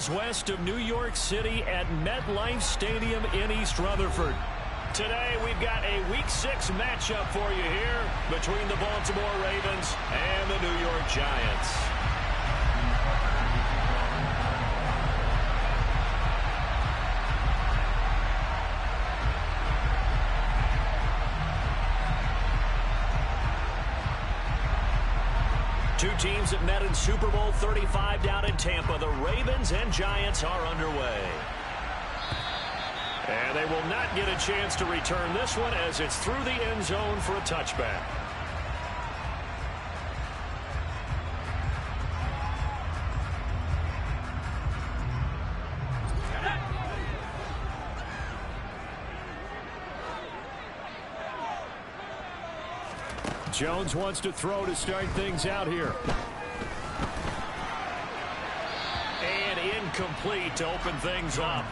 miles west of New York City at MetLife Stadium in East Rutherford. Today, we've got a Week 6 matchup for you here between the Baltimore Ravens and the New York Giants. Two teams that met in Super Bowl 35 down in Tampa. The Ravens and Giants are underway. And they will not get a chance to return this one as it's through the end zone for a touchback. Jones wants to throw to start things out here. And incomplete to open things up.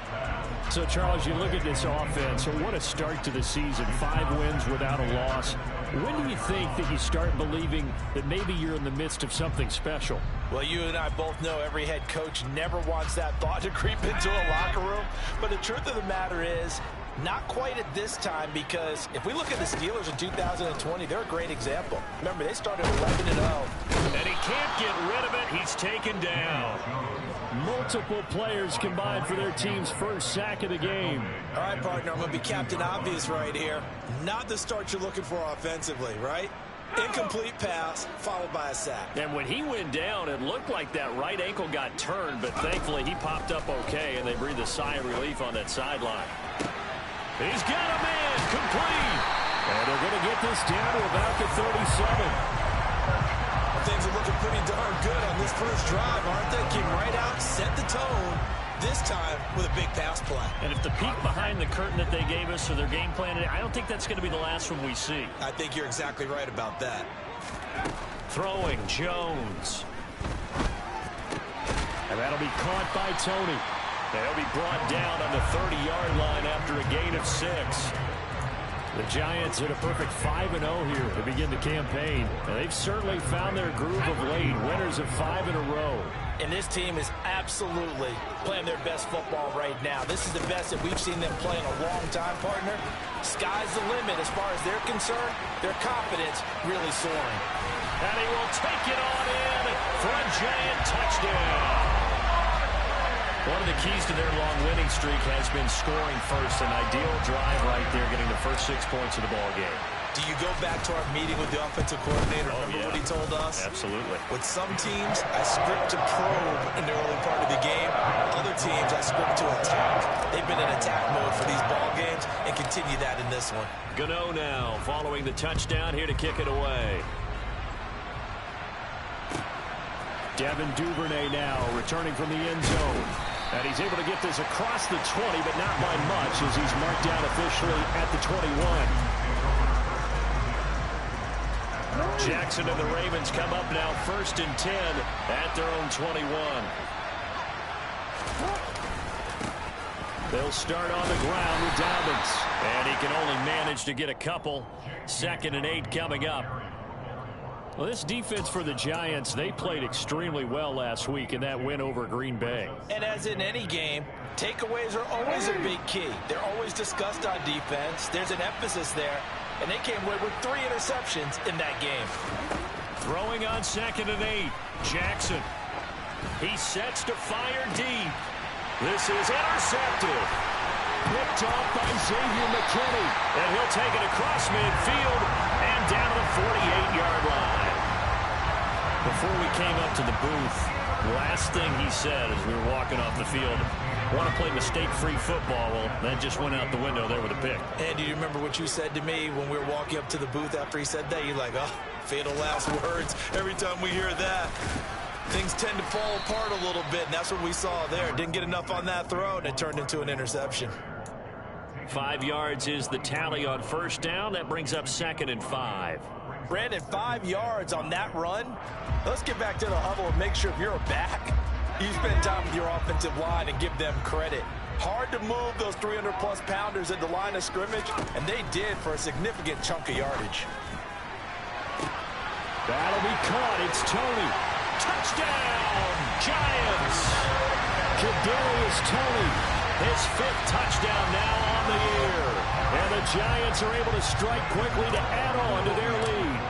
So, Charles, you look at this offense, so what a start to the season. 5 wins without a loss. When do you think that you start believing that maybe you're in the midst of something special? Well, you and I both know every head coach never wants that thought to creep into a locker room. But the truth of the matter is, not quite at this time, because if we look at the Steelers in 2020, they're a great example. Remember, they started 11-0. And he can't get rid of it. He's taken down. Multiple players combined for their team's first sack of the game. All right, partner, I'm going to be Captain Obvious right here. Not the start you're looking for offensively, right? Incomplete pass, followed by a sack. And when he went down, it looked like that right ankle got turned, but thankfully he popped up okay, and they breathed a sigh of relief on that sideline. He's got a man complete. And they're going to get this down to about the 37. Well, things are looking pretty darn good on this first drive, aren't they? Came right out, set the tone, this time with a big pass play. And if the peek behind the curtain that they gave us or their game plan, I don't think that's going to be the last one we see. I think you're exactly right about that. Throwing Jones. And that'll be caught by Tony. And he'll be brought down on the 30-yard line after a gain of 6. The Giants hit a perfect 5-0 here to begin the campaign. And they've certainly found their groove of late. Winners of 5 in a row. And this team is absolutely playing their best football right now. This is the best that we've seen them play in a long time, partner. Sky's the limit as far as they're concerned. Their confidence really soaring. And he will take it on in for a Giant touchdown. One of the keys to their long winning streak has been scoring first. An ideal drive right there, getting the first 6 points of the ball game. Do you go back to our meeting with the offensive coordinator? Remember what he told us? Absolutely. With some teams, I script to probe in the early part of the game. Other teams, I script to attack. They've been in attack mode for these ball games and continue that in this one. Gano now following the touchdown here to kick it away. Devin Duvernay now returning from the end zone. And he's able to get this across the 20, but not by much as he's marked down officially at the 21. Jackson and the Ravens come up now 1st and 10 at their own 21. They'll start on the ground with Dobbins. And he can only manage to get a couple. 2nd and 8 coming up. Well, this defense for the Giants, they played extremely well last week in that win over Green Bay. And as in any game, takeaways are always a big key. They're always discussed on defense. There's an emphasis there. And they came away with 3 interceptions in that game. Throwing on 2nd and 8. Jackson. He sets to fire deep. This is intercepted. Picked off by Xavier McKinney. And he'll take it across midfield and down to the 48-yard line. Before we came up to the booth, last thing he said as we were walking off the field, want to play mistake-free football. Well, that just went out the window there with a pick. And do you remember what you said to me when we were walking up to the booth after he said that? You're like, oh, fatal last words. Every time we hear that, things tend to fall apart a little bit, and that's what we saw there. Didn't get enough on that throw, and it turned into an interception. 5 yards is the tally on 1st down. That brings up 2nd and 5. Brandon, 5 yards on that run. Let's get back to the huddle and make sure if you're back, you spend time with your offensive line and give them credit. Hard to move those 300-plus pounders at the line of scrimmage, and they did for a significant chunk of yardage. That'll be caught. It's Tony. Touchdown, Giants! Kadarius Toney, his 5th touchdown now on the year. And the Giants are able to strike quickly to add on to their lead.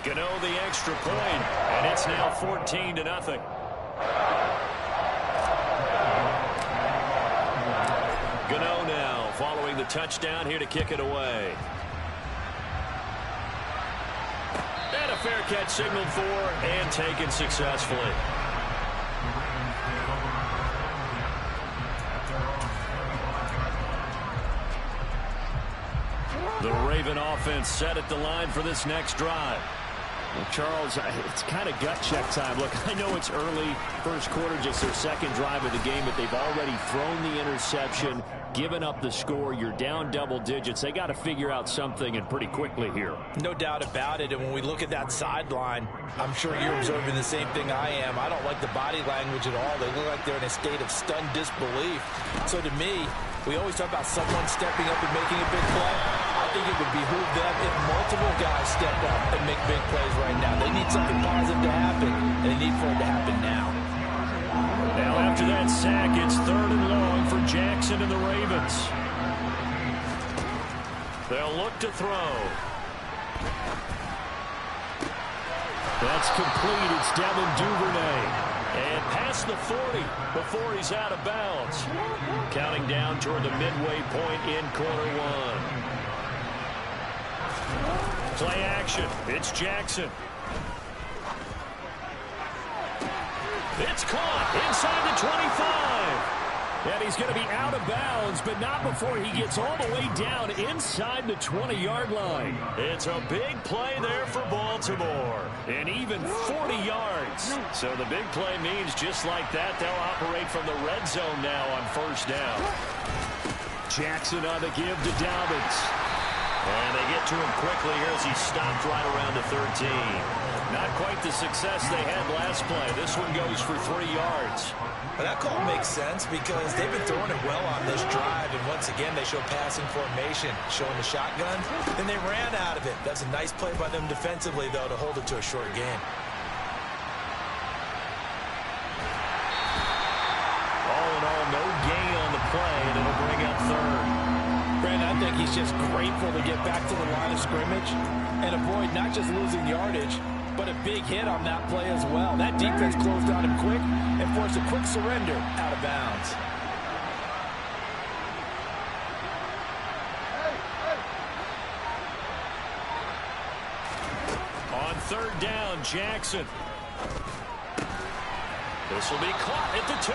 Gano the extra point, and it's now 14-0. Gano now following the touchdown here to kick it away. And a fair catch signaled for and taken successfully. The Raven offense set at the line for this next drive. Well, Charles, it's kind of gut check time. Look, I know it's early, first quarter, just their second drive of the game, but they've already thrown the interception, given up the score. You're down double digits. They got to figure out something, and pretty quickly here. No doubt about it. And when we look at that sideline, I'm sure you're observing the same thing I am. I don't like the body language at all. They look like they're in a state of stunned disbelief. So to me, we always talk about someone stepping up and making a big play. I think it would behoove them if multiple guys step up and make big plays right now. They need something positive to happen, and they need for it to happen now. Now after that sack, it's 3rd and long for Jackson and the Ravens. They'll look to throw. That's complete. It's Devin Duvernay. And past the 40 before he's out of bounds. Counting down toward the midway point in quarter one. Play action. It's Jackson. It's caught inside the 25. And he's going to be out of bounds, but not before he gets all the way down inside the 20-yard line. It's a big play there for Baltimore. And even 40 yards. So the big play means just like that, they'll operate from the red zone now on 1st down. Jackson on the give to Dobbins. And they get to him quickly here as he stopped right around the 13. Not quite the success they had last play. This one goes for 3 yards. Well, that call makes sense because they've been throwing it well on this drive. And once again, they show passing formation, showing the shotgun. Then they ran out of it. That's a nice play by them defensively, though, to hold it to a short game. All in all, no gain on the play, and it'll bring up 3rd. Brandon, I think he's just grateful to get back to the line of scrimmage and avoid not just losing yardage, but a big hit on that play as well. That defense closed on him quick and forced a quick surrender out of bounds. On 3rd down, Jackson. This will be caught at the 2.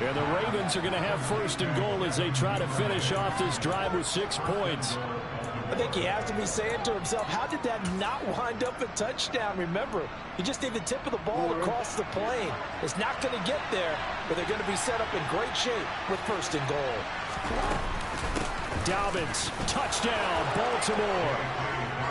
And the Ravens are going to have 1st and goal as they try to finish off this drive with 6 points. I think he has to be saying to himself, how did that not wind up a touchdown? Remember, he just need the tip of the ball across the plane. It's not going to get there, but they're going to be set up in great shape with 1st and goal. Dobbins, touchdown, Baltimore.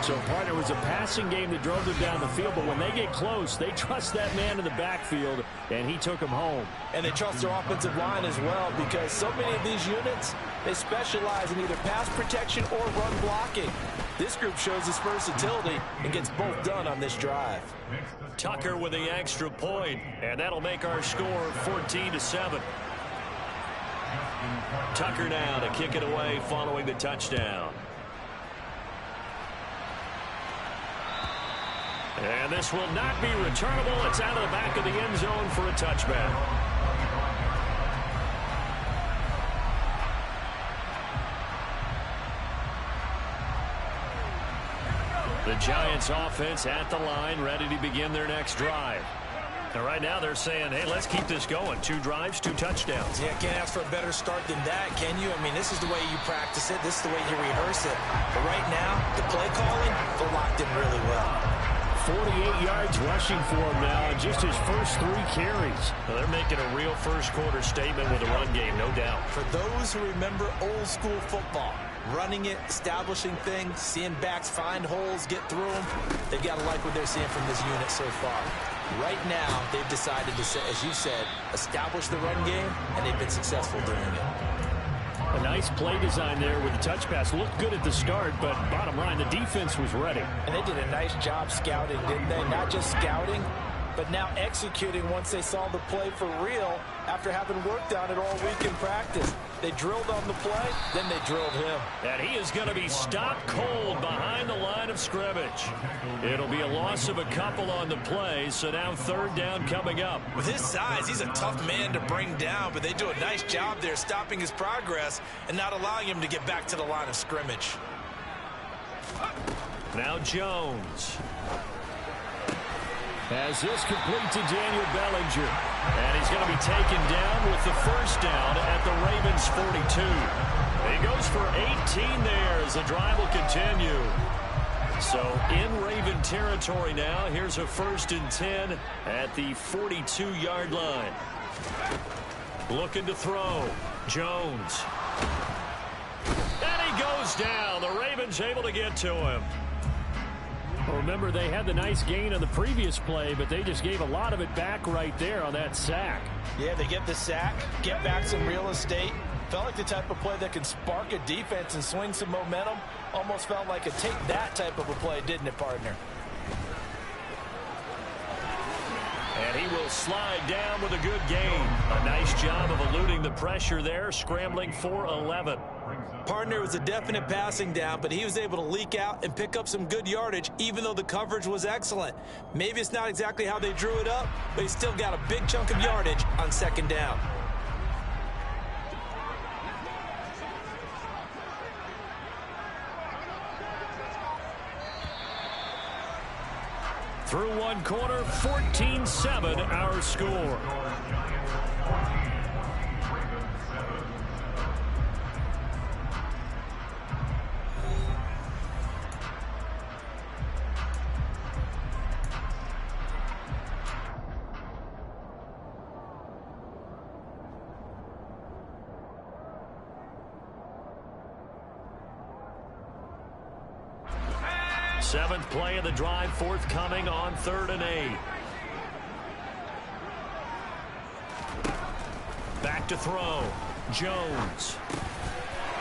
So, partner, was a passing game that drove them down the field, but when they get close, they trust that man in the backfield, and he took him home. And they trust their offensive line as well because so many of these units, they specialize in either pass protection or run blocking. This group shows its versatility and gets both done on this drive. Tucker with the extra point, and that'll make our score 14-7. Tucker now to kick it away following the touchdown. And this will not be returnable. It's out of the back of the end zone for a touchback. The Giants offense at the line, ready to begin their next drive. And right now they're saying, hey, let's keep this going. 2 drives, 2 touchdowns. Yeah, can't ask for a better start than that, can you? I mean, this is the way you practice it. This is the way you rehearse it. But right now, the play calling, they're locked in really well. 48 yards rushing for him now in just his first 3 carries. Well, they're making a real first quarter statement with a run game, no doubt. For those who remember old school football, running it, establishing things, seeing backs find holes, get through them, they've got to like what they're seeing from this unit so far. Right now, they've decided to, as you said, establish the run game, and they've been successful doing it. A nice play design there with the touch pass. Looked good at the start, but bottom line, the defense was ready. And they did a nice job scouting, didn't they? Not just scouting, but now executing once they saw the play for real after having worked on it all week in practice. They drilled on the play, then they drilled him. And he is going to be stopped cold behind the line of scrimmage. It'll be a loss of a couple on the play, so now third down coming up. With his size, he's a tough man to bring down, but they do a nice job there stopping his progress and not allowing him to get back to the line of scrimmage. Now Jones. As this complete to Daniel Bellinger. And he's going to be taken down with the first down at the Ravens 42. He goes for 18 there as the drive will continue. So in Raven territory now, here's a 1st and 10 at the 42-yard line. Looking to throw. Jones. And he goes down. The Ravens able to get to him. Well, remember, they had the nice gain on the previous play, but they just gave a lot of it back right there on that sack. Yeah, they get the sack, get back some real estate. Felt like the type of play that can spark a defense and swing some momentum. Almost felt like a take that type of a play, didn't it, partner? And he will slide down with a good gain. A nice job of eluding the pressure there, scrambling for 11. Partner, was a definite passing down, but he was able to leak out and pick up some good yardage, even though the coverage was excellent. Maybe it's not exactly how they drew it up, but he still got a big chunk of yardage on 2nd down. Through one quarter, 14-7 our score. Seventh play of the drive forthcoming on 3rd and 8. Back to throw. Jones.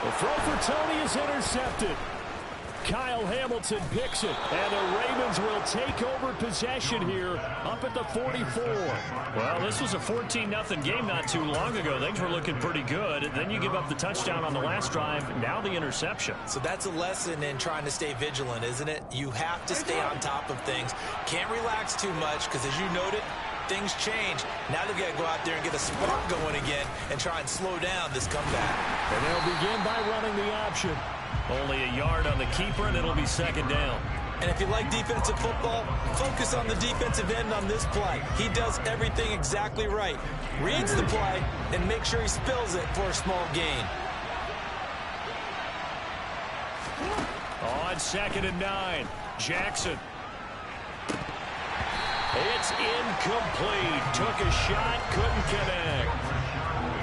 The throw for Tony is intercepted. Kyle Hamilton picks it, and the Ravens will take over possession here up at the 44. Well, this was a 14-0 game not too long ago. Things were looking pretty good. Then you give up the touchdown on the last drive, now the interception. So that's a lesson in trying to stay vigilant, isn't it? You have to stay on top of things. Can't relax too much because, as you noted, things change. Now they've got to go out there and get a spark going again and try and slow down this comeback. And they'll begin by running the option. Only a yard on the keeper, and it'll be 2nd down. And if you like defensive football, focus on the defensive end on this play. He does everything exactly right. Reads the play and make sure he spills it for a small gain. On 2nd and 9, Jackson. It's incomplete. Took a shot, couldn't connect.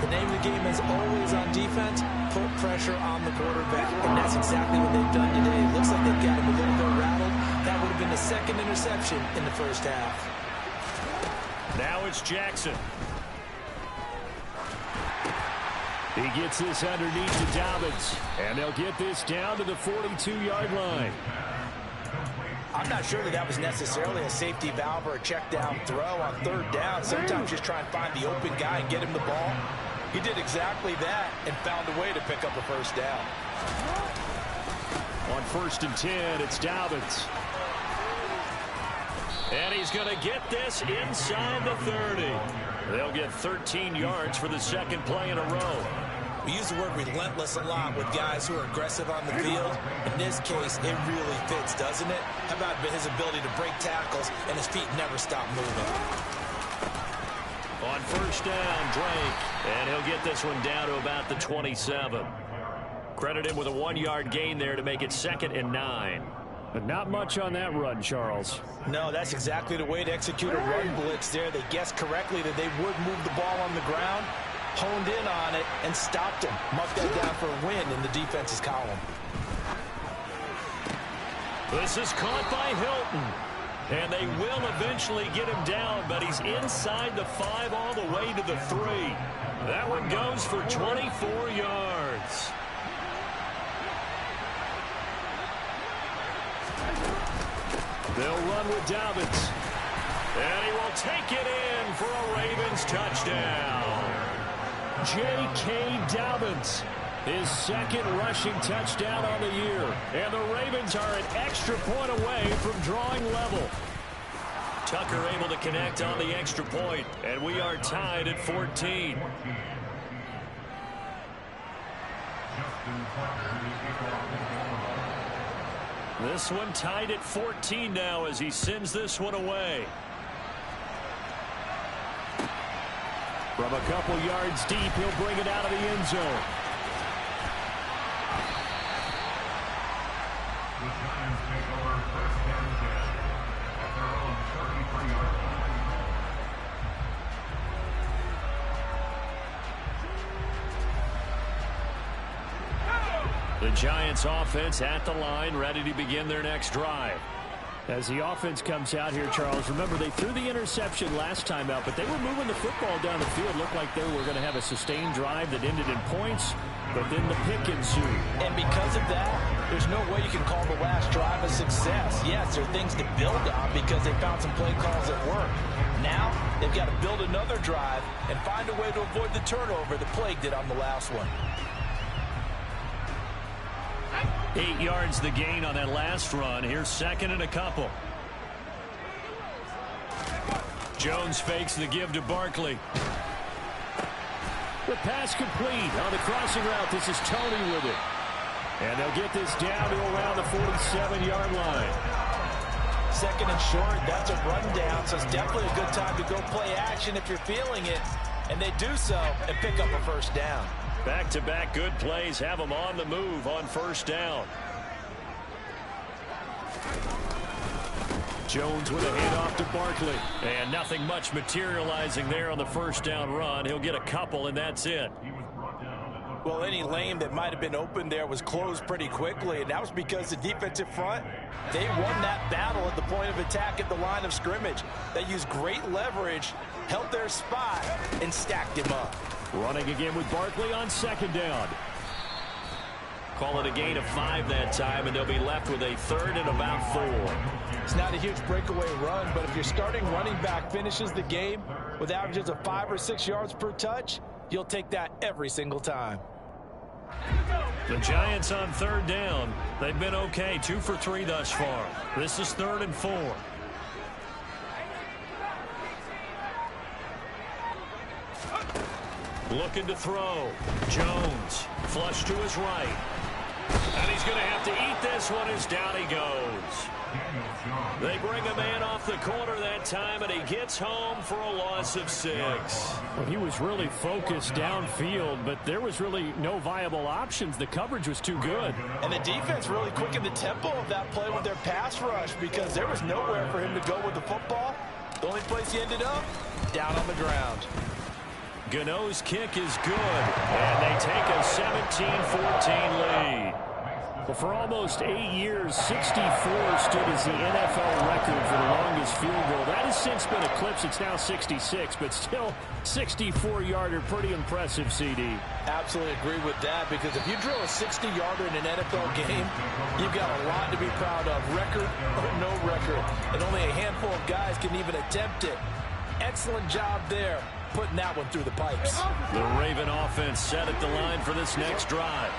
The name of the game is always on defense, put pressure on the quarterback. And that's exactly what they've done today. It looks like they've got him a little bit rattled. That would have been the 2nd interception in the 1st half. Now it's Jackson. He gets this underneath to Dobbins, and they'll get this down to the 42-yard line. I'm not sure that was necessarily a safety valve or a check down throw on 3rd down. Sometimes just try and find the open guy and get him the ball. He did exactly that and found a way to pick up a 1st down. On 1st and 10, it's Dobbins. And he's going to get this inside the 30. They'll get 13 yards for the 2nd play in a row. We use the word relentless a lot with guys who are aggressive on the field. In this case, it really fits, doesn't it? How about his ability to break tackles and his feet never stop moving? On 1st down, Drake. And he'll get this one down to about the 27. Credit him with a 1-yard gain there to make it 2nd and 9. But not much on that run, Charles. No, that's exactly the way to execute a run blitz there. They guessed correctly that they would move the ball on the ground, honed in on it, and stopped him. Marked that down for a win in the defense's column. This is caught by Hilton. And they will eventually get him down, but he's inside the 5 all the way to the 3. That one goes for 24 yards. They'll run with Dobbins. And he will take it in for a Ravens touchdown. J.K. Dobbins, his second rushing touchdown on the year. And the Ravens are an extra point away from drawing level. Tucker able to connect on the extra point, and we are tied at 14. This one tied at 14 now as he sends this one away. From a couple yards deep, he'll bring it out of the end zone. The Giants offense at the line, ready to begin their next drive. As the offense comes out here, Charles, remember they threw the interception last time out, but they were moving the football down the field. Looked like they were going to have a sustained drive that ended in points, but then the pick ensued. And because of that, there's no way you can call the last drive a success. Yes, there are things to build on because they found some play calls that work. Now, they've got to build another drive and find a way to avoid the turnover the plague did on the last one. 8 yards the gain on that last run. Here's second and a couple. Jones fakes the give to Barkley. The pass complete on the crossing route. This is Tony with it. And they'll get this down to around the 47-yard line. Second and short, that's a rundown, so it's definitely a good time to go play action if you're feeling it. And they do so and pick up a first down. Back-to-back good plays have them on the move on first down. Jones with a handoff to Barkley. And nothing much materializing there on the first down run. He'll get a couple, and that's it. Well, any lane that might have been open there was closed pretty quickly, and that was because the defensive front, they won that battle at the point of attack at the line of scrimmage. They used great leverage, held their spot, and stacked him up. Running again with Barkley on second down. Call it a gain of 5 that time, and they'll be left with a third and about 4. It's not a huge breakaway run, but if your starting running back finishes the game with averages of 5 or 6 yards per touch, you'll take that every single time. The Giants on third down. They've been okay, 2 for 3 thus far. This is 3rd and 4. Looking to throw. Jones, flush to his right. And he's going to have to eat this one as down he goes. They bring a man off the corner that time, and he gets home for a loss of 6. Well, he was really focused downfield, but there was really no viable options. The coverage was too good. And the defense really quickened the tempo of that play with their pass rush because there was nowhere for him to go with the football. The only place he ended up, down on the ground. Gano's kick is good, and they take a 17-14 lead. Well, for almost 8 years, 64 stood as the NFL record for the longest field goal. That has since been eclipsed. It's now 66, but still 64-yarder, pretty impressive, CD. Absolutely agree with that, because if you drill a 60-yarder in an NFL game, you've got a lot to be proud of, record or no record. And only a handful of guys can even attempt it. Excellent job there, putting that one through the pipes. The Raven offense set at the line for this next drive.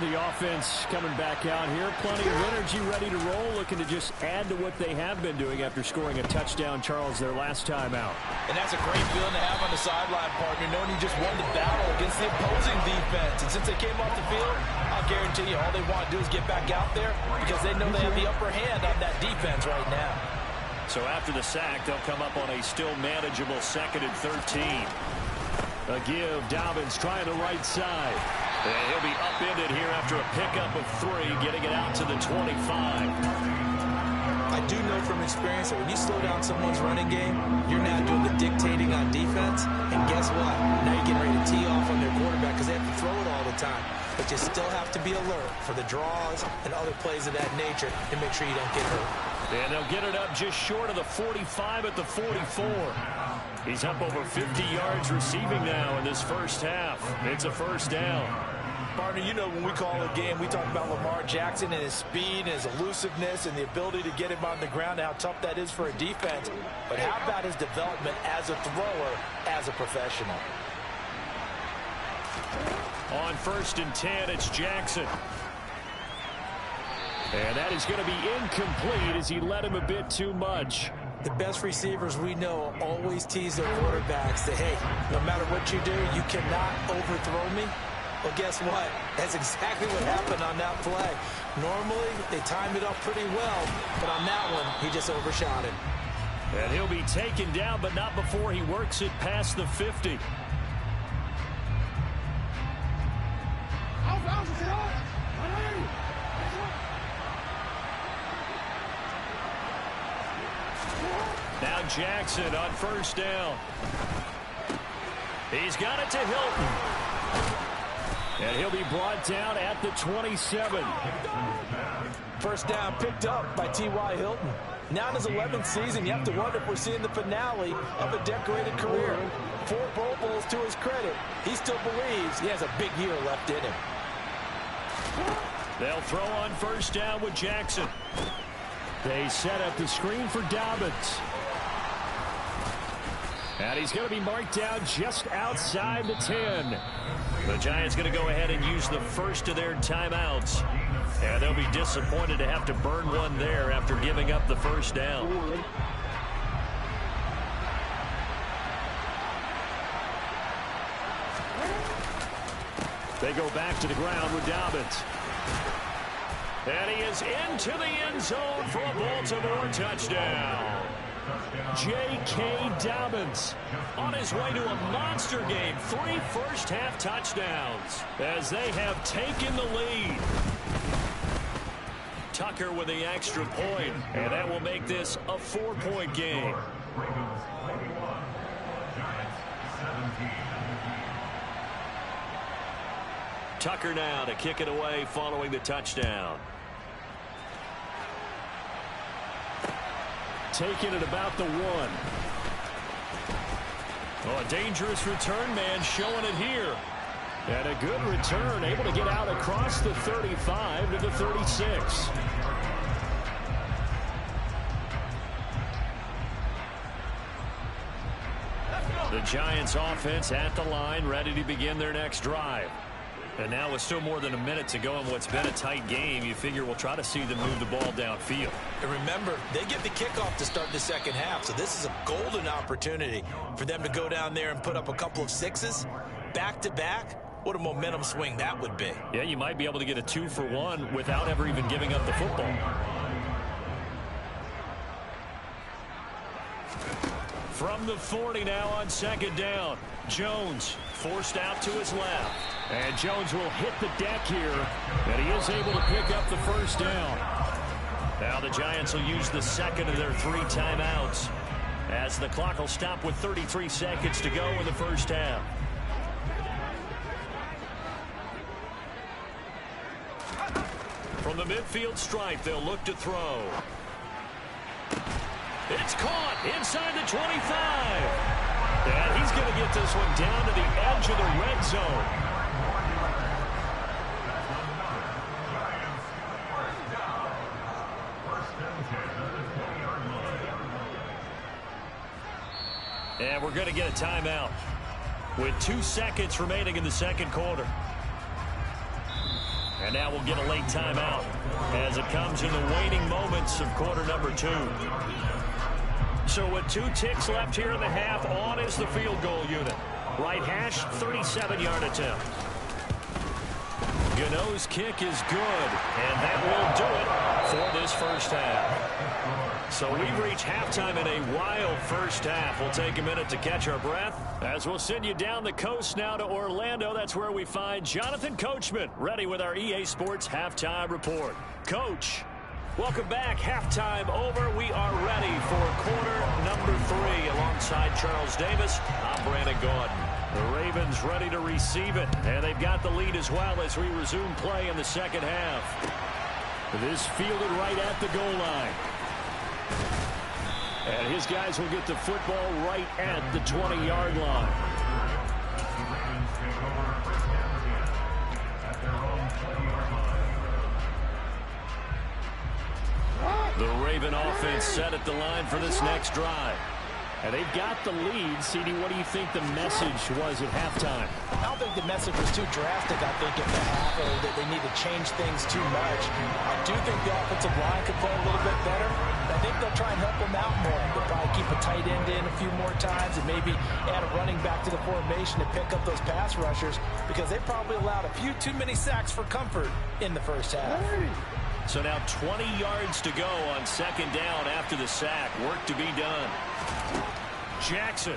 The offense coming back out here, plenty of energy, ready to roll, looking to just add to what they have been doing after scoring a touchdown, Charles, their last time out. And that's a great feeling to have on the sideline, partner, knowing you just won the battle against the opposing defense. And since they came off the field, I'll guarantee you all they want to do is get back out there because they know they have the upper hand on that defense right now. So after the sack, they'll come up on a still manageable 2nd and 13. A give, Dobbins trying the right side. And he'll be upended here after a pickup of 3, getting it out to the 25. I do know from experience that when you slow down someone's running game, you're now doing the dictating on defense. And guess what? Now you're getting ready to tee off on their quarterback because they have to throw it all the time. But you still have to be alert for the draws and other plays of that nature and make sure you don't get hurt. And they'll get it up just short of the 45 at the 44. He's up over 50 yards receiving now in this first half. It's a first down. Partner, you know when we call a game, we talk about Lamar Jackson and his speed and his elusiveness and the ability to get him on the ground, how tough that is for a defense. But how about his development as a thrower, as a professional? On 1st and 10, it's Jackson. And that is going to be incomplete as he led him a bit too much. The best receivers we know always tease their quarterbacks that, hey, no matter what you do, you cannot overthrow me. Well, guess what? That's exactly what happened on that play. Normally, they timed it up pretty well, but on that one, he just overshot it. And he'll be taken down, but not before he works it past the 50. Now Jackson on 1st down. He's got it to Hilton. And he'll be brought down at the 27. First down picked up by T.Y. Hilton. Now in his 11th season, you have to wonder if we're seeing the finale of a decorated career. 4 Pro Bowls to his credit. He still believes he has a big year left in him. They'll throw on 1st down with Jackson. They set up the screen for Dobbins. And he's going to be marked down just outside the 10. The Giants going to go ahead and use the first of their timeouts. And they'll be disappointed to have to burn one there after giving up the first down. They go back to the ground with Dobbins. And he is into the end zone for a Baltimore touchdown. J.K. Dobbins on his way to a monster game. 3 first-half touchdowns as they have taken the lead. Tucker with the extra point, and that will make this a 4-point game. Tucker now to kick it away following the touchdown. Taking it about the 1. Oh, a dangerous return man showing it here. And a good return, able to get out across the 35 to the 36. The Giants offense at the line, ready to begin their next drive. And now with still more than a minute to go in what's been a tight game, you figure we'll try to see them move the ball downfield. And remember, they get the kickoff to start the second half, so this is a golden opportunity for them to go down there and put up a couple of 6s back-to-back. What a momentum swing that would be. Yeah, you might be able to get a 2-for-1 without ever even giving up the football. From the 40 now on 2nd down. Jones forced out to his left. And Jones will hit the deck here. And he is able to pick up the first down. Now the Giants will use the second of their 3 timeouts, as the clock will stop with 33 seconds to go in the first half. From the midfield stripe, they'll look to throw. It's caught inside the 25. And he's going to get this one down to the edge of the red zone. And we're going to get a timeout with 2 seconds remaining in the second quarter. And now we'll get a late timeout as it comes in the waning moments of quarter number 2. So with 2 ticks left here in the half, on is the field goal unit. Right hash, 37-yard attempt. Gano's kick is good, and that will do it for this first half. So we've reached halftime in a wild first half. We'll take a minute to catch our breath as we'll send you down the coast now to Orlando. That's where we find Jonathan Coachman, ready with our EA Sports Halftime Report. Coach, welcome back. Halftime over. We are ready for quarter number 3 alongside Charles Davis. I'm Brandon Gordon. The Ravens ready to receive it, and they've got the lead as well as we resume play in the second half. This fielded right at the goal line. And his guys will get the football right at the 20-yard line. The Raven offense set at the line for this next drive. And they've got the lead. CD, what do you think the message was at halftime? I don't think the message was too drastic, I think, at the half, or that they need to change things too much. I do think the offensive line could play a little bit better. I think they'll try and help them out more. They'll probably keep a tight end in a few more times and maybe add a running back to the formation to pick up those pass rushers, because they probably allowed a few too many sacks for comfort in the first half. So now 20 yards to go on second down after the sack. Work to be done. Jackson.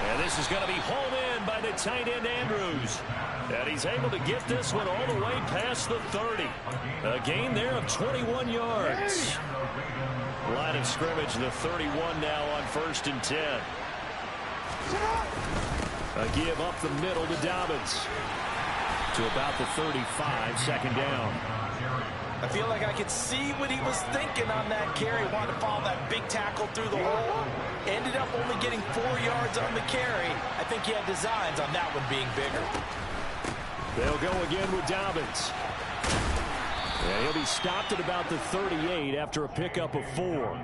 And this is going to be hauled in by the tight end Andrews. And he's able to get this one all the way past the 30. A gain there of 21 yards. Line of scrimmage, the 31 now on 1st and 10. A give up the middle to Dobbins. To about the 35, second down. I feel like I could see what he was thinking on that carry. Wanted to follow that big tackle through the hole. Ended up only getting 4 yards on the carry. I think he had designs on that one being bigger. They'll go again with Dobbins. Yeah, he'll be stopped at about the 38 after a pickup of 4.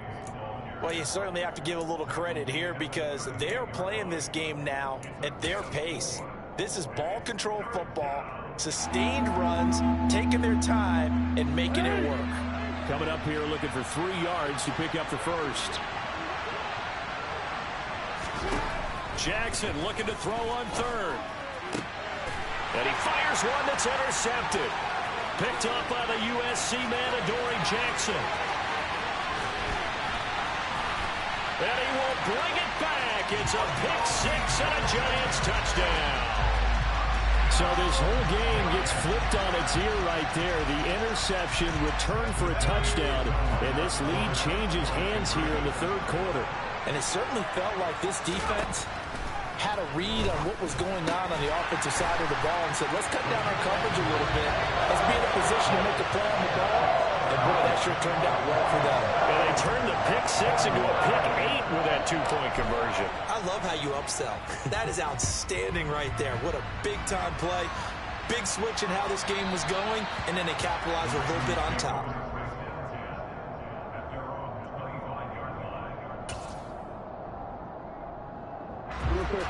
Well, you certainly have to give a little credit here, because they're playing this game now at their pace. This is ball control football, sustained runs, taking their time and making it work. Coming up here looking for 3 yards to pick up the first. Jackson looking to throw on 3rd. And he fires one that's intercepted. Picked up by the USC man, Adoree Jackson. And he will bring it back. It's a pick 6 and a Giants touchdown. So this whole game gets flipped on its ear right there. The interception returned for a touchdown, and this lead changes hands here in the 3rd quarter. And it certainly felt like this defense had a read on what was going on the offensive side of the ball and said, let's cut down our coverage a little bit. Let's be in a position to make a play on the ball. And boy, that sure turned out well for them. And they turned the pick 6 into a pick 8 with that 2-point conversion. I love how you upsell. That is outstanding right there. What a big-time play. Big switch in how this game was going, and then they capitalized a little bit on top.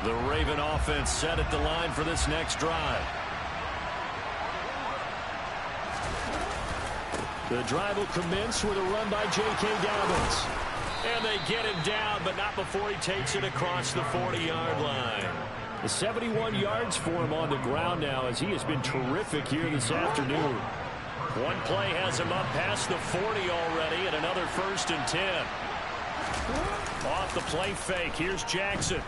The Raven offense set at the line for this next drive. The drive will commence with a run by J.K. Dobbins. And they get him down, but not before he takes it across the 40-yard line. The 71 yards for him on the ground now, as he has been terrific here this afternoon. One play has him up past the 40 already, and another 1st and 10. Off the play fake, here's Jackson.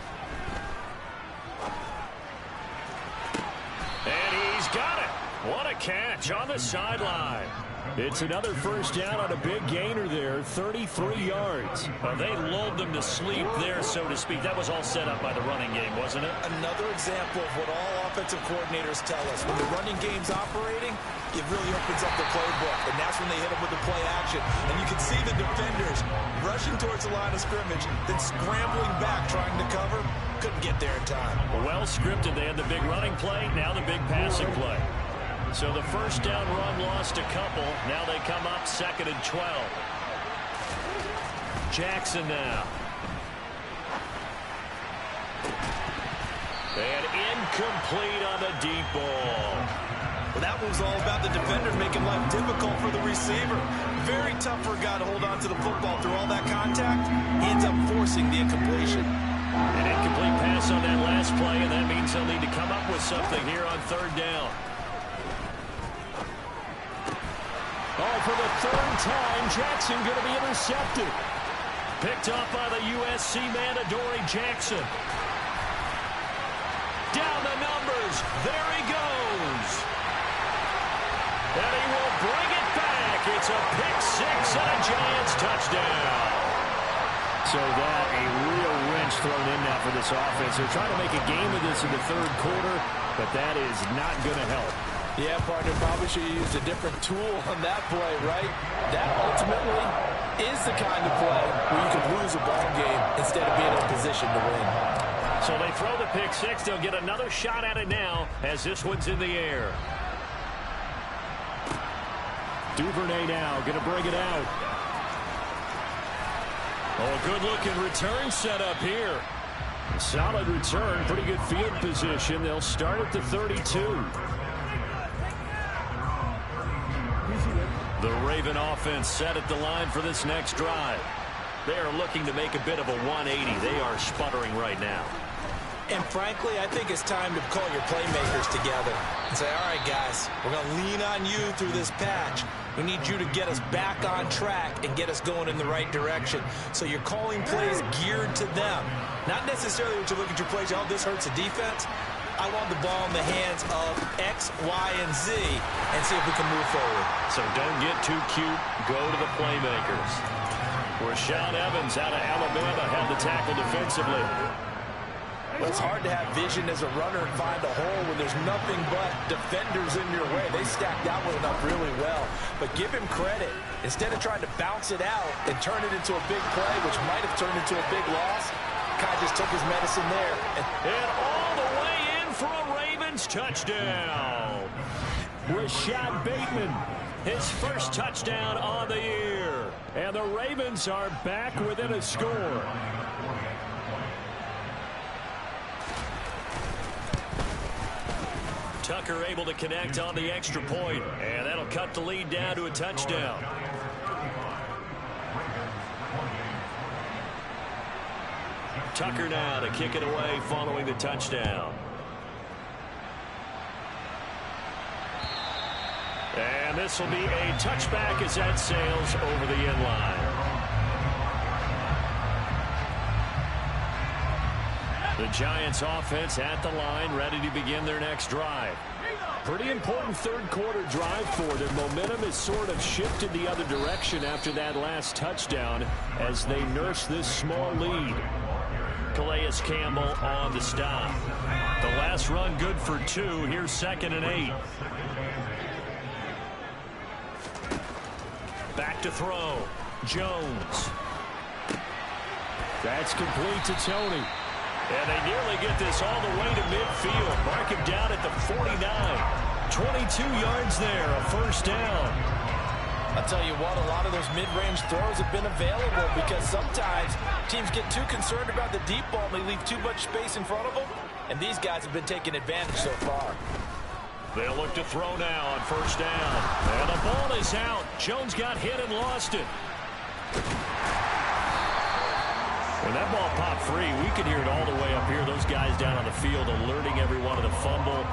And he's got it. What a catch on the sideline. It's another first down on a big gainer there, 33 yards. They lulled them to sleep there, so to speak. That was all set up by the running game, wasn't it? Another example of what all offensive coordinators tell us. When the running game's operating, it really opens up the playbook, and that's when they hit them with the play action. And you can see the defenders rushing towards the line of scrimmage, then scrambling back, trying to cover. Couldn't get there in time. Well scripted. They had the big running play, now the big passing play. So the first down run lost a couple. Now they come up 2nd and 12. Jackson now. And incomplete on the deep ball. Well, that was all about the defender making life difficult for the receiver. Very tough for a guy to hold on to the football through all that contact. He ends up forcing the incompletion. An incomplete pass on that last play, and that means they'll need to come up with something here on 3rd down. Oh, for the 3rd time, Jackson going to be intercepted. Picked up by the USC man, Adoree Jackson. Down the numbers. There he goes. And he will bring it back. It's a pick 6 and a Giants touchdown. So that a real wrench thrown in now for this offense. They're trying to make a game of this in the 3rd quarter, but that is not going to help. Yeah, partner, probably should have used a different tool on that play, right? That ultimately is the kind of play where you can lose a ball game instead of being in a position to win. So they throw the pick six. They'll get another shot at it now as this one's in the air. Duvernay now going to bring it out. Oh, good-looking return set up here. Solid return, pretty good field position. They'll start at the 32. The Raven offense set at the line for this next drive. They are looking to make a bit of a 180. They are sputtering right now. And frankly, I think it's time to call your playmakers together and say, all right, guys, we're going to lean on you through this patch. We need you to get us back on track and get us going in the right direction. So you're calling plays geared to them. Not necessarily what you look at your plays, oh, this hurts the defense. I want the ball in the hands of X, Y, and Z and see if we can move forward. So don't get too cute. Go to the playmakers. Rashaan Evans out of Alabama had the tackle defensively. Well, it's hard to have vision as a runner and find a hole when there's nothing but defenders in your way. They stacked that one up really well. But give him credit. Instead of trying to bounce it out and turn it into a big play, which might have turned into a big loss, Kai just took his medicine there. And all the way in for a Ravens touchdown. Rashad Bateman, His first touchdown on the year. and the Ravens are back within a score. Tucker able to connect on the extra point, and that'll cut the lead down to a touchdown. Tucker now to kick it away following the touchdown. And this will be a touchback as that sails over the end line. The Giants offense at the line, ready to begin their next drive. Pretty important third quarter drive for them. Momentum has sort of shifted the other direction after that last touchdown as they nurse this small lead. Calais Campbell on the stop. The last run good for 2. Here's 2nd and 8. Back to throw. Jones. That's complete to Tony. And they nearly get this all the way to midfield. Mark him down at the 49. 22 yards there, a first down. I'll tell you what, a lot of those mid-range throws have been available because sometimes teams get too concerned about the deep ball and they leave too much space in front of them. And these guys have been taking advantage so far. They'll look to throw now on first down. And the ball is out. Jones got hit and lost it. When that ball popped free, we could hear it all the way up here. Those guys down on the field alerting everyone of the fumble.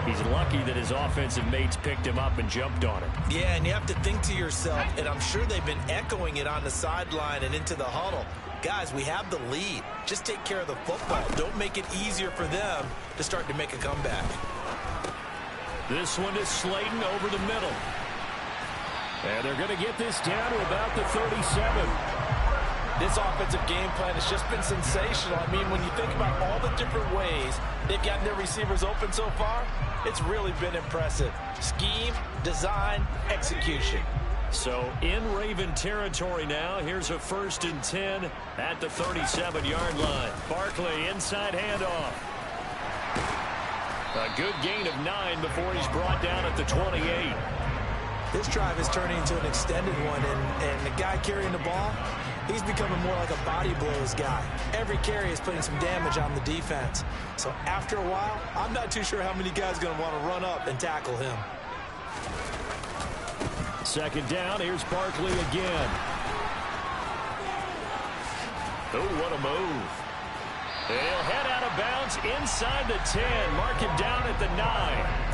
He's lucky that his offensive mates picked him up and jumped on it. Yeah, and you have to think to yourself, and I'm sure they've been echoing it on the sideline and into the huddle. Guys, we have the lead. Just take care of the football. Don't make it easier for them to start to make a comeback. This one is Slayton over the middle. And they're going to get this down to about the 37. This offensive game plan has just been sensational. I mean, when you think about all the different ways they've gotten their receivers open so far, it's really been impressive. Scheme, design, execution. So in Raven territory now. Here's a 1st and 10 at the 37-yard line. Barkley inside handoff. A good gain of 9 before he's brought down at the 28. This drive is turning into an extended one, and the guy carrying the ball, he's becoming more like a body blows guy. Every carry is putting some damage on the defense. So after a while, I'm not too sure how many guys are going to want to run up and tackle him. 2nd down, here's Barkley again. Oh, what a move. And he'll head out of bounds inside the 10. Mark him down at the 9.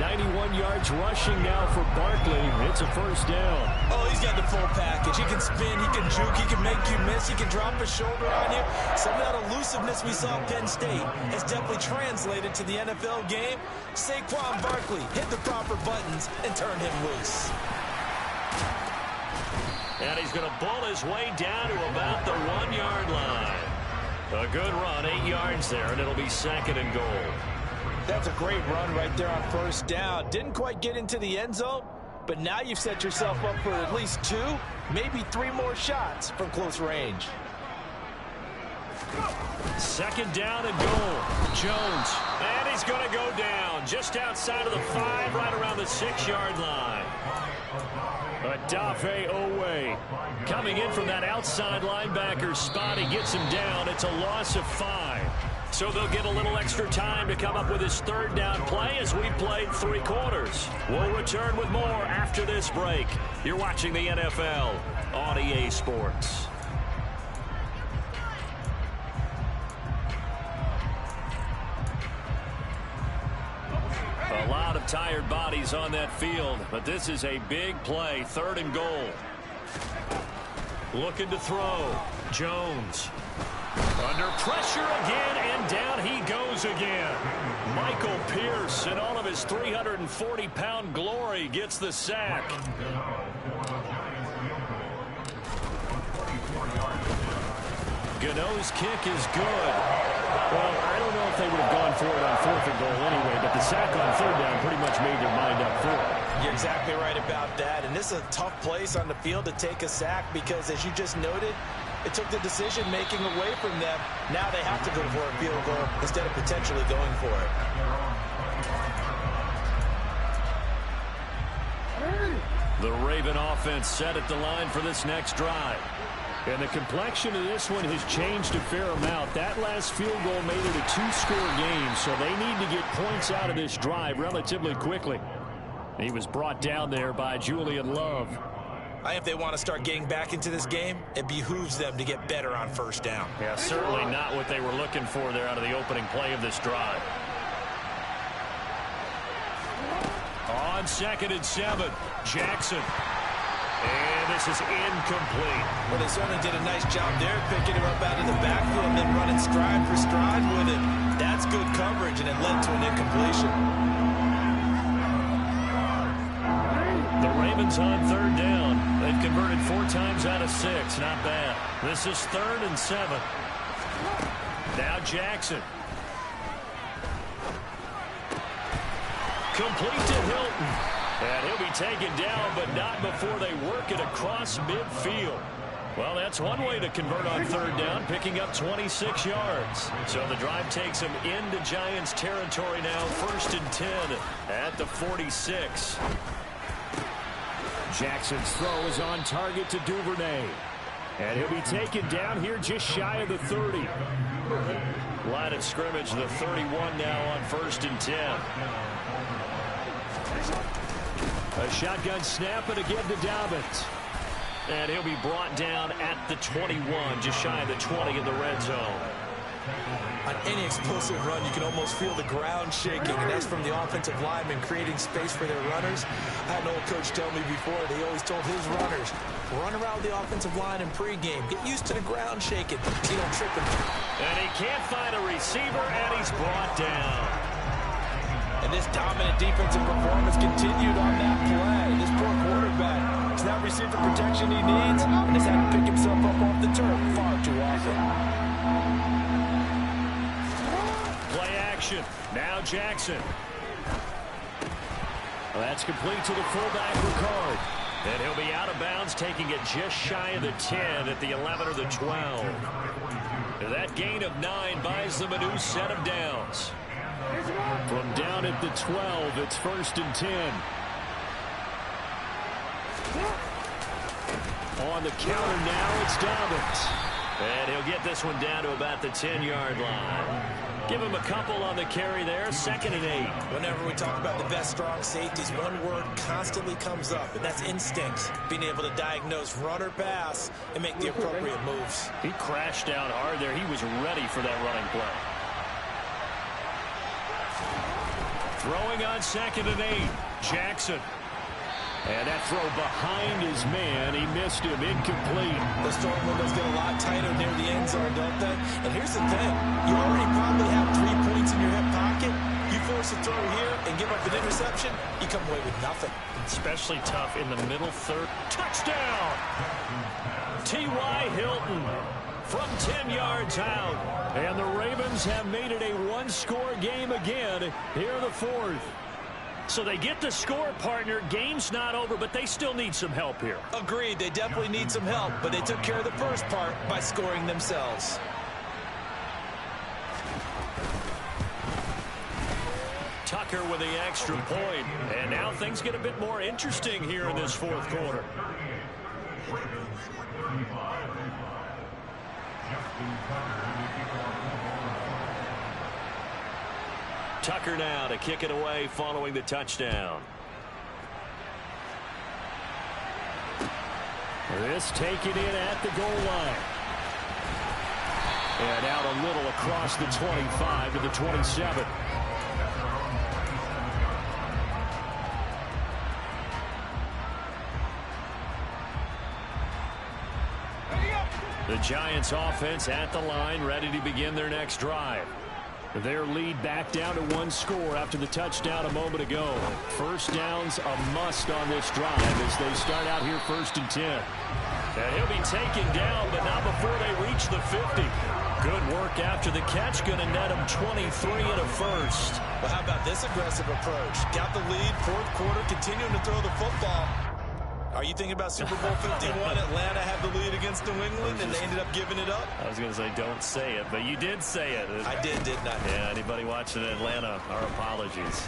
91 yards rushing now for Barkley. It's a first down. Oh, he's got the full package. He can spin, he can juke, he can make you miss, he can drop a shoulder on you. Some of that elusiveness we saw at Penn State has definitely translated to the NFL game. Saquon Barkley hit the proper buttons and turn him loose. And he's going to bull his way down to about the 1-yard line. A good run, 8 yards there, and it'll be 2nd and goal. That's a great run right there on first down. Didn't quite get into the end zone, but now you've set yourself up for at least 2, maybe 3 more shots from close range. Second down and goal. Jones. And he's going to go down just outside of the 5, right around the 6-yard line. Adafe Owe coming in from that outside linebacker spot. He gets him down. It's a loss of 5. So they'll get a little extra time to come up with his third down play as we played 3 quarters. We'll return with more after this break. You're watching the NFL on EA Sports. A lot of tired bodies on that field, but this is a big play. 3rd and goal. Looking to throw. Jones. Under pressure again, and down he goes again. Michael Pierce, in all of his 340-pound glory, gets the sack. Gano's kick is good. Well, I don't know if they would have gone for it on 4th and goal anyway, but the sack on 3rd down pretty much made their mind up for it. You're exactly right about that, and this is a tough place on the field to take a sack because, as you just noted, it took the decision-making away from them. Now they have to go for a field goal instead of potentially going for it. The Raven offense set at the line for this next drive. And the complexion of this one has changed a fair amount. That last field goal made it a 2-score game, so they need to get points out of this drive relatively quickly. He was brought down there by Julian Love. If they want to start getting back into this game, it behooves them to get better on first down. Yeah, certainly not what they were looking for there out of the opening play of this drive. On 2nd and 7, Jackson. And this is incomplete. Well, they certainly did a nice job there, picking him up out of the backfield and then running stride for stride with it. That's good coverage, and it led to an incompletion. The Ravens on 3rd down. They've converted 4 times out of 6. Not bad. This is 3rd and 7. Now Jackson. Complete to Hilton. And he'll be taken down, but not before they work it across midfield. Well, that's one way to convert on 3rd down, picking up 26 yards. So the drive takes them into Giants territory now, 1st and 10 at the 46. Jackson's throw is on target to Duvernay. And he'll be taken down here just shy of the 30. Line of scrimmage, the 31 now on 1st and 10. A shotgun snap and a give to Dobbins. And he'll be brought down at the 21, just shy of the 20 in the red zone. On any explosive run, you can almost feel the ground shaking, and that's from the offensive linemen creating space for their runners. I had an old coach tell me before, he always told his runners, run around the offensive line in pregame. Get used to the ground shaking so you don't trip him. And he can't find a receiver, and he's brought down. And this dominant defensive performance continued on that play. This poor quarterback has not received the protection he needs and has had to pick himself up off the turf far too often. Play action. Now Jackson. Well, that's complete to the fullback, Ricard. And he'll be out of bounds, taking it just shy of the 10 at the 11 or the 12. That gain of 9 buys them a new set of downs. From down at the 12, it's 1st and 10. On the counter now, it's Dobbins. And he'll get this one down to about the 10-yard line. Give him a couple on the carry there, 2nd and 8. Whenever we talk about the best strong safeties, one word constantly comes up, and that's instincts. Being able to diagnose run or pass and make the appropriate moves. He crashed down hard there. He was ready for that running play. Throwing on 2nd and 8, Jackson. And that throw behind his man, he missed him, incomplete. The storm windows get a lot tighter near the end zone, don't they? And here's the thing, you already probably have 3 points in your hip pocket. You force a throw here and give up an interception, you come away with nothing. Especially tough in the middle third. Touchdown! T.Y. Hilton. from 10 yards out. And the Ravens have made it a one-score game again here in the fourth. So they get the score, partner. Game's not over, but they still need some help here. Agreed. They definitely need some help, but they took care of the first part by scoring themselves. Tucker with the extra point. And now things get a bit more interesting here in this fourth quarter. Tucker now to kick it away following the touchdown. This taken in at the goal line. And out a little across the 25 to the 27. The Giants offense at the line, ready to begin their next drive. Their lead back down to one score after the touchdown a moment ago. First down's a must on this drive as they start out here 1st and 10. And he'll be taken down, but not before they reach the 50. Good work after the catch, going to net him 23 and a first. Well, how about this aggressive approach? Got the lead, fourth quarter, continuing to throw the football. Are you thinking about Super Bowl 51? Atlanta had the lead against New England, and they ended up giving it up? I was going to say don't say it, but you did say it. I did, didn't I? Yeah, anybody watching Atlanta, our apologies.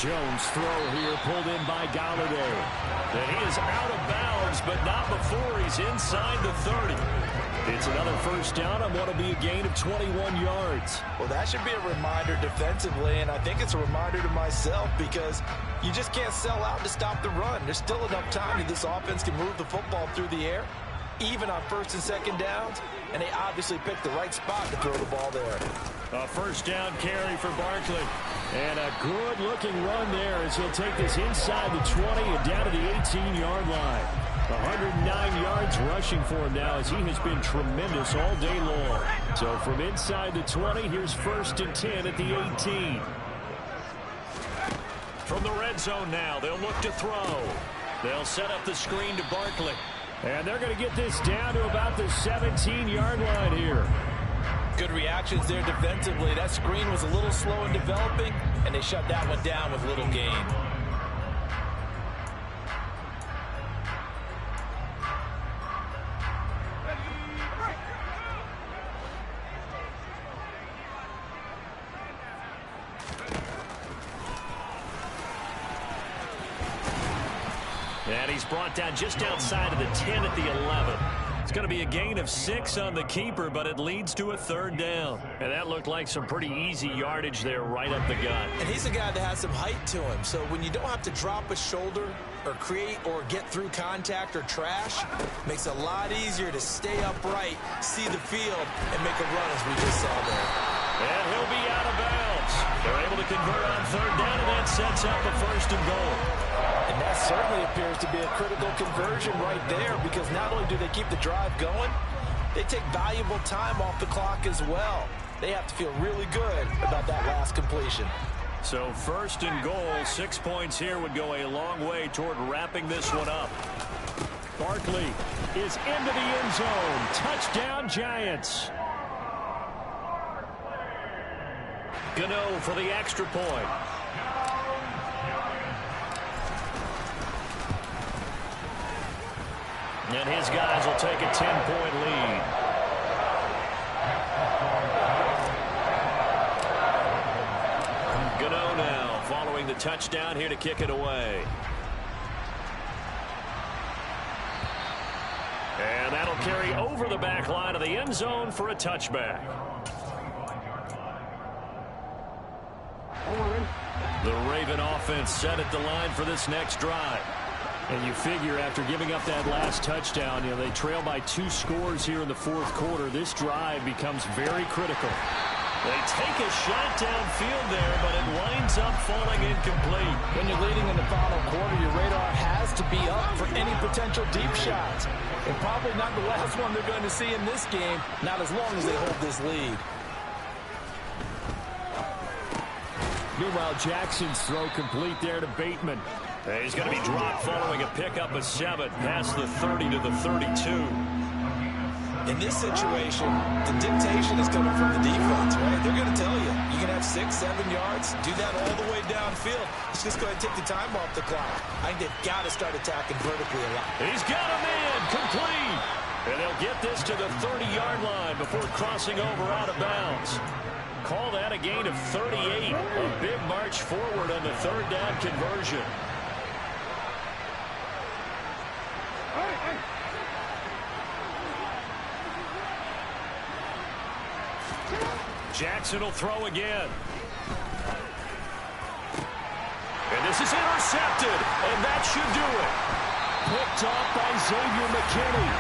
Jones throw here pulled in by Galladay. And he is out of bounds, but not before he's inside the 30. It's another first down on what will be a gain of 21 yards. Well, that should be a reminder defensively, and I think it's a reminder to myself because you just can't sell out to stop the run. There's still enough time that this offense can move the football through the air, even on first and second downs, and they obviously picked the right spot to throw the ball there. A first down carry for Barkley. And a good-looking run there as he'll take this inside the 20 and down to the 18-yard line. 109 yards rushing for him now as he has been tremendous all day long. So from inside the 20, here's 1st and 10 at the 18. From the red zone now, they'll look to throw. They'll set up the screen to Barkley. And they're going to get this down to about the 17-yard line here. Good reactions there defensively. That screen was a little slow in developing, and they shut that one down with little gain. And he's brought down just outside of the 10 at the 11. It's going to be a gain of 6 on the keeper, but it leads to a third down. And that looked like some pretty easy yardage there right up the gut. And he's a guy that has some height to him, so when you don't have to drop a shoulder or create or get through contact or trash, makes it a lot easier to stay upright, see the field, and make a run as we just saw there. And he'll be out of bounds. They're able to convert on third down, and that sets up a 1st and goal. And that certainly appears to be a critical conversion right there because not only do they keep the drive going, they take valuable time off the clock as well. They have to feel really good about that last completion. So 1st and goal, 6 points here would go a long way toward wrapping this one up. Barkley is into the end zone. Touchdown, Giants. Gano for the extra point. And his guys will take a 10-point lead. Gano now following the touchdown here to kick it away. And that'll carry over the back line of the end zone for a touchback. The Raven offense set at the line for this next drive. And you figure after giving up that last touchdown, they trail by 2 scores here in the fourth quarter. This drive becomes very critical. They take a shot downfield there, but it winds up falling incomplete. When you're leading in the final quarter, your radar has to be up for any potential deep shots. And probably not the last one they're going to see in this game, not as long as they hold this lead. Meanwhile, Jackson's throw complete there to Bateman. He's going to be dropped following a pickup of 7 past the 30 to the 32. In this situation, the dictation is coming from the defense, right? They're going to tell you, you can have 6, 7 yards, do that all the way downfield. Let's just go ahead and take the time off the clock. I think they've got to start attacking vertically a lot. He's got a man, complete. And they'll get this to the 30-yard line before crossing over out of bounds. Call that a gain of 38. A big march forward on the third down conversion. Jackson will throw again. And this is intercepted, and that should do it. Picked off by Xavier McKinney.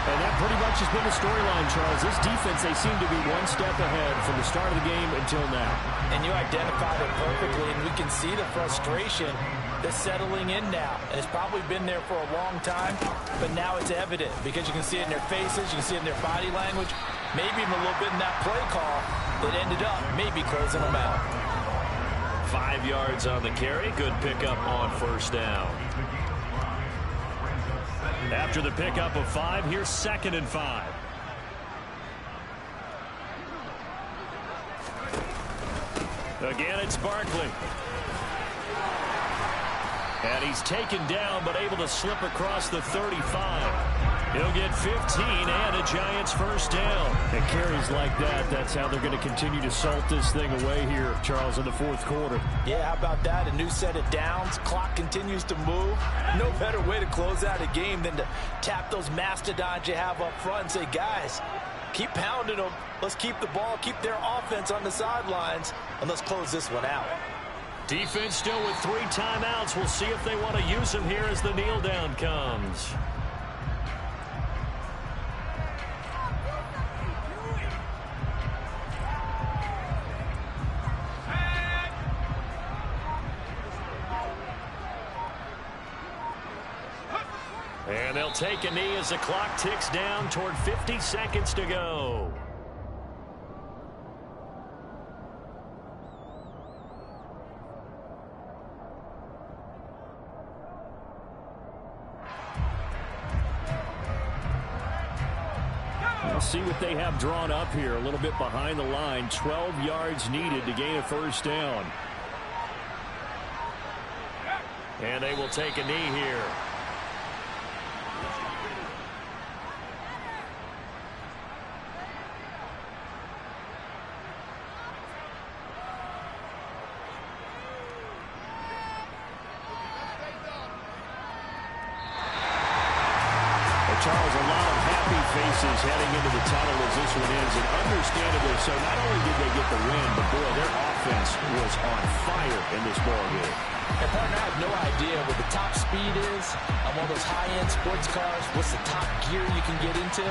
And that pretty much has been the storyline, Charles. This defense, they seem to be one step ahead from the start of the game until now. And you identified it perfectly, and we can see the frustration that's settling in now. And it's probably been there for a long time, but now it's evident because you can see it in their faces, you can see it in their body language, maybe even a little bit in that play call that ended up maybe closing them out. 5 yards on the carry. Good pickup on first down. After the pickup of 5, here's 2nd and 5. Again, it's Barkley. And he's taken down, but able to slip across the 35. He'll get 15 and a Giants first down. And carries like that, that's how they're going to continue to salt this thing away here, Charles, in the fourth quarter. Yeah, how about that? A new set of downs. Clock continues to move. No better way to close out a game than to tap those mastodons you have up front and say, guys, keep pounding them. Let's keep the ball, keep their offense on the sidelines, and let's close this one out. Defense still with 3 timeouts. We'll see if they want to use them here as the kneel down comes. And they'll take a knee as the clock ticks down toward 50 seconds to go. We'll see what they have drawn up here. A little bit behind the line. 12 yards needed to gain a first down. And they will take a knee here. Charles, a lot of happy faces heading into the tunnel as this one ends, and understandably so. Not only did they get the win, but boy, their offense was on fire in this ball game. And partner, I have no idea what the top speed is on one of those high-end sports cars. What's the top gear you can get into?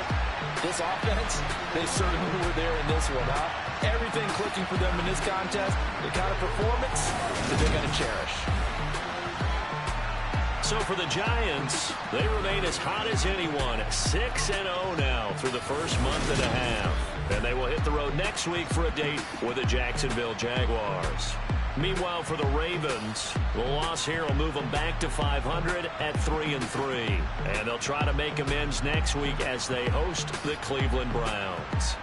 This offense, they certainly were there in this one, huh? Everything clicking for them in this contest, the kind of performance that they're going to cherish. So for the Giants, they remain as hot as anyone, 6-0 now through the first month and a half. And they will hit the road next week for a date with the Jacksonville Jaguars. Meanwhile, for the Ravens, the loss here will move them back to 500 at 3-3. And they'll try to make amends next week as they host the Cleveland Browns.